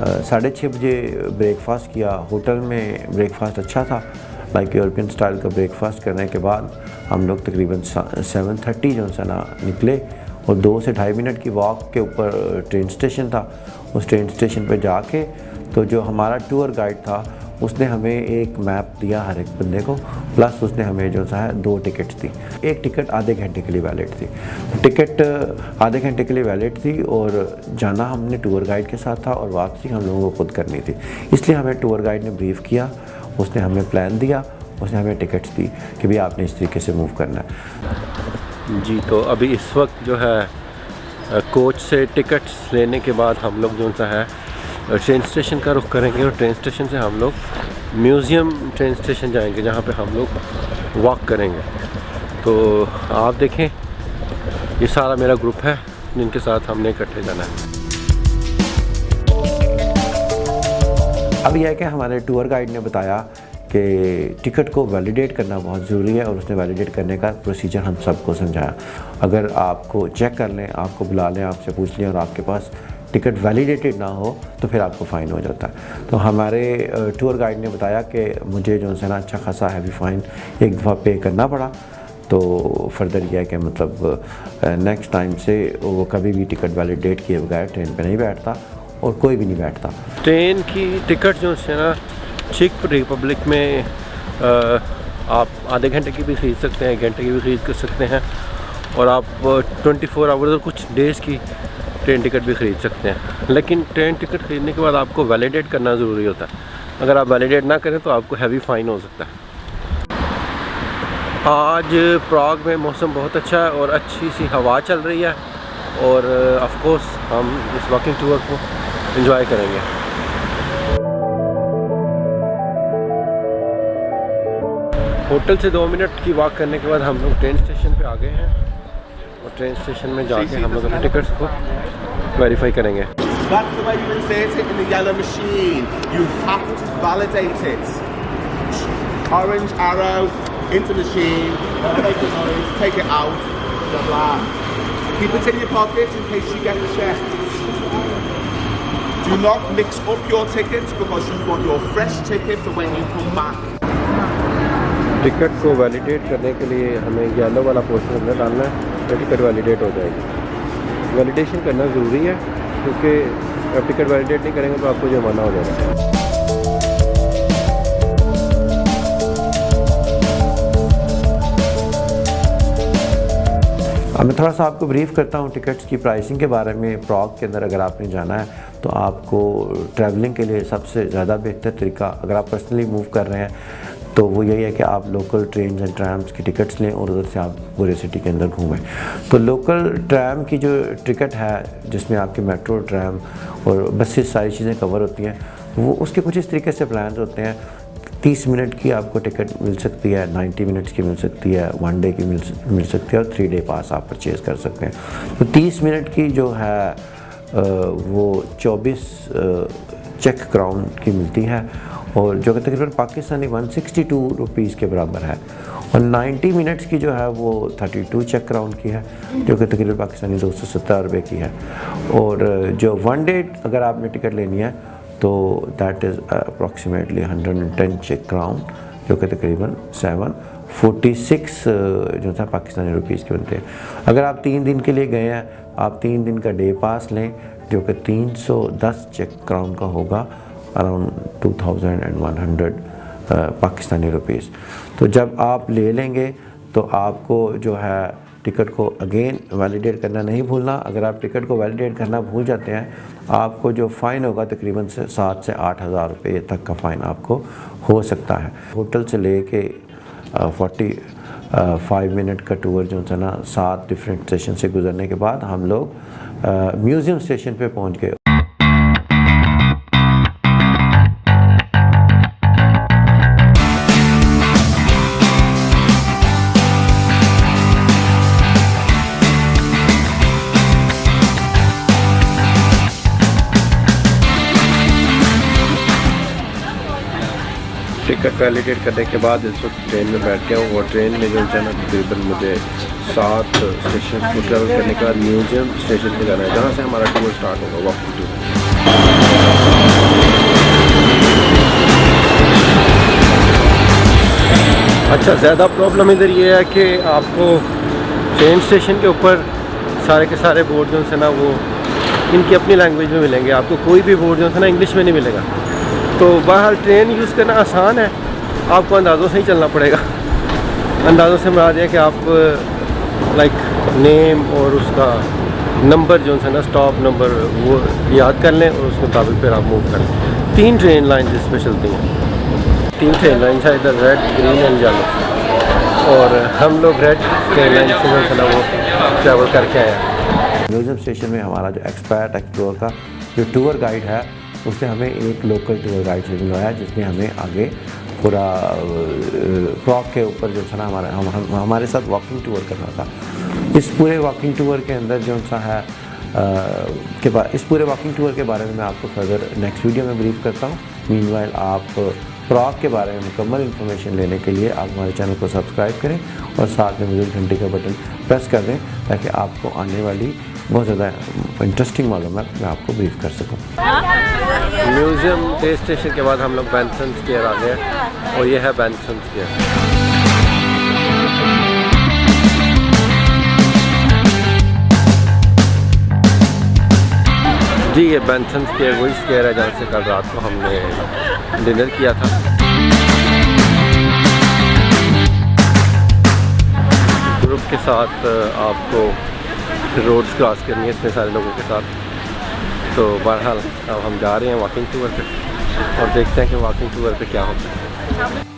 6:30 बजे ब्रेकफास्ट किया। होटल में ब्रेकफास्ट अच्छा था, लाइक यूरोपियन स्टाइल का ब्रेकफास्ट करने के बाद हम लोग तकरीबन 7:30 जो है ना निकले और 2 से 2.5 मिनट की वॉक के ऊपर ट्रेन स्टेशन था। उस ट्रेन स्टेशन पे जाके तो जो हमारा टूर गाइड था उसने हमें एक मैप दिया हर एक बंदे को, प्लस उसने हमें जो है 2 टिकट्स दी। एक टिकट आधे घंटे के लिए वैलिड थी, टिकट आधे घंटे के लिए वैलिड थी और जाना हमने टूर गाइड के साथ था और वापसी हम लोगों को खुद करनी थी। इसलिए हमें टूर गाइड ने ब्रीफ किया, उसने हमें प्लान दिया, उसने हमें टिकट्स दी कि भाई आपने इस तरीके से मूव करना है। जी, तो अभी इस वक्त जो है कोच से टिकट्स लेने के बाद हम लोग जो सा है ट्रेन स्टेशन का रुख करेंगे और ट्रेन स्टेशन से हम लोग म्यूज़ियम ट्रेन स्टेशन जाएंगे जहाँ पे हम लोग वॉक करेंगे। तो आप देखें, ये सारा मेरा ग्रुप है जिनके साथ हमने इकट्ठे जाना है। अब यह है कि हमारे टूर गाइड ने बताया कि टिकट को वैलिडेट करना बहुत ज़रूरी है और उसने वैलिडेट करने का प्रोसीजर हम सबको समझाया। अगर आपको चेक कर लें, आपको बुला लें, आपसे पूछ लें और आपके पास टिकट वैलिडेटेड ना हो तो फिर आपको फ़ाइन हो जाता है। तो हमारे टूर गाइड ने बताया कि मुझे जो है ना अच्छा खासा हैवी फ़ाइन एक दफ़ा पे करना पड़ा। तो फर्दर यह है कि मतलब नेक्स्ट टाइम से वो कभी भी टिकट वैलिडेट किए बगैर ट्रेन पे नहीं बैठता और कोई भी नहीं बैठता। ट्रेन की टिकट जो है ना चेक रिपब्लिक में आप आधे घंटे की भी ख़रीद सकते हैं, 1 घंटे की भी ख़रीद कर सकते हैं और आप 24 आवर्स और कुछ डेज़ की ट्रेन टिकट भी ख़रीद सकते हैं। लेकिन ट्रेन टिकट ख़रीदने के बाद आपको वैलिडेट करना ज़रूरी होता है। अगर आप वैलिडेट ना करें तो आपको हैवी फ़ाइन हो सकता है। आज प्राग में मौसम बहुत अच्छा है और अच्छी सी हवा चल रही है और ऑफ कोर्स हम इस वॉकिंग टूर को एंजॉय करेंगे। होटल से 2 मिनट की वॉक करने के बाद हम लोग ट्रेन स्टेशन पे आ गए हैं और ट्रेन स्टेशन में जाके हम लोग अपने टिकट्स को वेरीफाई करेंगे। That's the way you insert it in the yellow machine. You have to validate it. Orange arrow into machine, make the noise, take it out, blah blah. Keep it in your pocket in case you get checked. Do not mix up your tickets because you want your fresh ticket for when you come back. Ticket को validate करने के लिए हमें yellow वाला portion अंदर डालना है तो टिकट वैलिडेट हो जाएगी। वैलिडेशन करना ज़रूरी है क्योंकि अब टिकट वैलिडेट नहीं करेंगे तो आपको जुर्माना हो जाएगा। अब मैं थोड़ा सा आपको ब्रीफ करता हूँ टिकट्स की प्राइसिंग के बारे में। प्राग के अंदर अगर आपने जाना है तो आपको ट्रैवलिंग के लिए सबसे ज़्यादा बेहतर तरीका, अगर आप पर्सनली मूव कर रहे हैं तो वो यही है कि आप लोकल ट्रेन एंड ट्रैम्स की टिकट्स लें और उधर से आप पूरे सिटी के अंदर घूमें। तो लोकल ट्रैम की जो टिकट है जिसमें आपके मेट्रो, ट्रैम और बसेस सारी चीज़ें कवर होती हैं, वो उसके कुछ इस तरीके से प्लान होते हैं। 30 मिनट की आपको टिकट मिल सकती है, 90 मिनट्स की मिल सकती है, 1 डे की मिल सकती है और 3 डे पास आप परचेज़ कर सकते हैं। तो 30 मिनट की जो है वो 24 चेक क्राउन की मिलती है और जो कि तकरीबन पाकिस्तानी 162 रुपीज़ के बराबर है। और 90 मिनट्स की जो है वो 32 चेक क्राउन की है जो कि तकरीबन पाकिस्तानी 270 रुपये की है। और जो 1 डे अगर आपने टिकट लेनी है तो दैट इज़ अप्रॉक्सीमेटली 110 चेक क्राउन जो कि तकरीबन 746 जो था पाकिस्तानी रुपीज़ के बनते हैं। अगर आप 3 दिन के लिए गए हैं, आप 3 दिन का डे पास लें जो कि 310 चेक क्राउन का होगा, अराउंड 2100 पाकिस्तानी रुपीज़। तो जब आप ले लेंगे तो आपको जो है टिकट को अगेन वैलिडेट करना नहीं भूलना। अगर आप टिकट को वैलिडेट करना भूल जाते हैं आपको जो फ़ाइन होगा तकरीबन 7 से 8 हज़ार रुपये तक का फ़ाइन आपको हो सकता है। होटल से ले के 45 मिनट का टूर जो है ना 7 डिफरेंट स्टेशन से गुजरने के बाद हम लोग म्यूज़ियम स्टेशन पे पहुंच गए। टिकट वैलिडेट करने के बाद इस वक्त ट्रेन में बैठ गया हूँ और ट्रेन में जो है ना तकरीबन मुझे 7 स्टेशन को ट्रैवल करने के बाद म्यूज़ियम स्टेशन पे जाना है जहाँ से हमारा टूर स्टार्ट होगा, वॉकिंग टूर। अच्छा, ज़्यादा प्रॉब्लम इधर ये है कि आपको ट्रेन स्टेशन के ऊपर सारे के सारे बोर्ड जो है ना वो इनकी अपनी लैंग्वेज में मिलेंगे, आपको कोई भी बोर्ड जो है ना इंग्लिश में नहीं मिलेगा। तो बहरहाल ट्रेन यूज़ करना आसान है, आपको अंदाज़ों से ही चलना पड़ेगा। अंदाज़ों से मुराद है कि आप लाइक नेम और उसका नंबर जो है ना स्टॉप नंबर वो याद कर लें और उसके मुताबिक फिर आप मूव कर लें। 3 ट्रेन लाइन इस पर चलती हैं, 3 ट्रेन लाइन है इधर, रेड, ग्रीन एंड येलो, और हम लोग रेड ट्रेन लाइन से जो है ना वो ट्रैवल करके आए हैं। म्यूज़ियम स्टेशन में हमारा जो एक्सपर्ट एक्सप्लोर का जो टूर गाइड है उसने हमें एक लोकल टूर गाइड से मिलवाया, जिसने हमें आगे पूरा क्लॉक के ऊपर जो था ना हमारे साथ वॉकिंग टूर करना था। इस पूरे वॉकिंग टूर के अंदर जो सा है इस पूरे वॉकिंग टूर के बारे में मैं आपको फर्दर नेक्स्ट वीडियो में ब्रीफ करता हूँ। मीनवाइल आप प्रॉग के बारे में मुकम्मल इन्फॉर्मेशन लेने के लिए आप हमारे चैनल को सब्सक्राइब करें और साथ में मुझे घंटे का बटन प्रेस कर दें, ताकि आपको आने वाली बहुत ज़्यादा इंटरेस्टिंग मालूमात मैं आपको ब्रीफ कर सकूँ। म्यूज़ियम डे स्टेशन के बाद हम लोग बैंसन स्क्वायर आ गए और ये है बैंसन स्क्वायर। जी, ये बैंसन स्क्वायर वही स्क्वायर है जहाँ से कल रात को हमने डिनर किया था। ग्रुप के साथ आपको रोड्स क्रॉस करनी है इतने सारे लोगों के साथ। तो बहरहाल अब हम जा रहे हैं वॉकिंग टूर पे और देखते हैं कि वॉकिंग टूर पे क्या होता है।